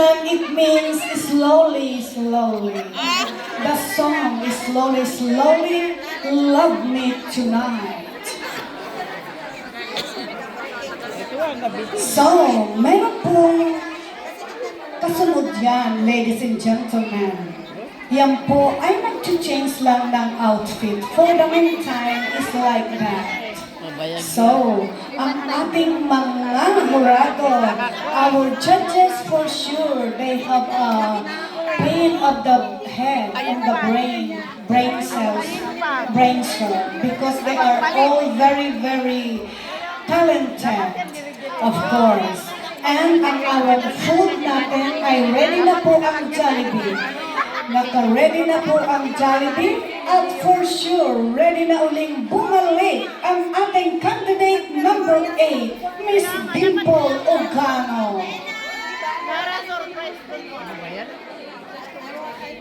Korean, it means slowly, slowly. The song is slowly, slowly, love me tonight. So, meron pong kasunod yan, ladies and gentlemen. Yan po ay nag-change lang ng outfit. For the meantime, it's like that. So, ang ating mga jurado, our judges for sure, they have a pain of the head and the brain cells, because they are all very, very talented, of course. And ang our food natin ay ready na po ang Jollibee. Naka-ready na po ang Jollibee at for sure, ready na uling bumalik ang ating candidate number 8, Miss Dimple Ogano.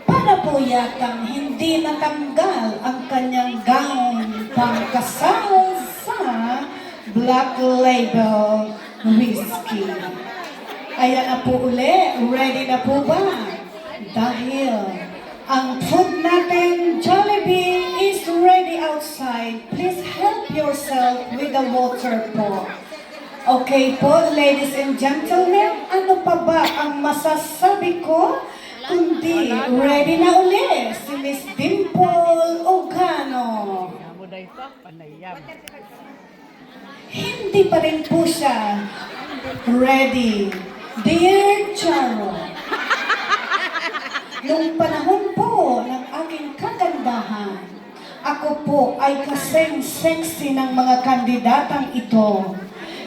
Para po yatang hindi natanggal ang kanyang gown pangkasal sa Black Label Whiskey. Ayan na po uli, ready na po ba? Dahil ang food natin, Jollibee, is ready outside. Please help yourself with the water po. Okay po, ladies and gentlemen, ano pa ba ang masasabi ko? Kundi, ready na uli si Miss Dimple Ogano. Hindi pa rin po siya ready. Dear Charo, nung panahon po ng aking kagandahan, ako po ay kasing sexy ng mga kandidatang ito.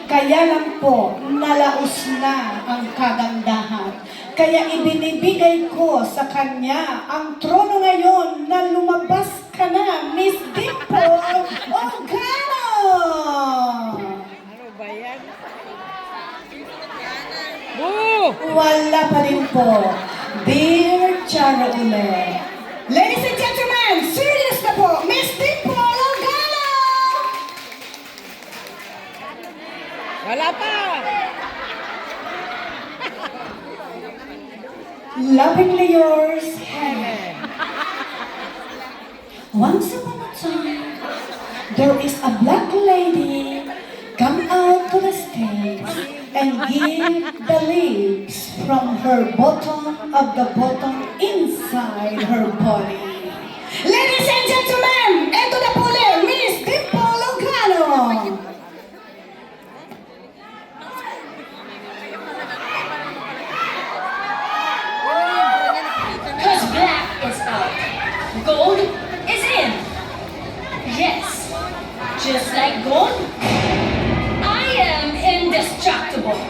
Kaya lang po, nalaos na ang kagandahan. Kaya ibinibigay ko sa kanya ang trono ngayon na lumabas ka na, Miss Dimple Ogano! Ano ba yan? Wala pa rin po. Dear Charo uli. Ladies and gentlemen, serious na po, Miss Dimple Ogano! Wala pa! Lovingly yours, Helen. Once upon a time, there is a black lady come out to the stage and give the lips from her bottom of the bottom inside her body. Ladies and gentlemen, eto na po ulit, Miss Dimple Ogano. Because black is out, gold is in. Yes, just like gold, I am indestructible.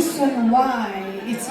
reason why it's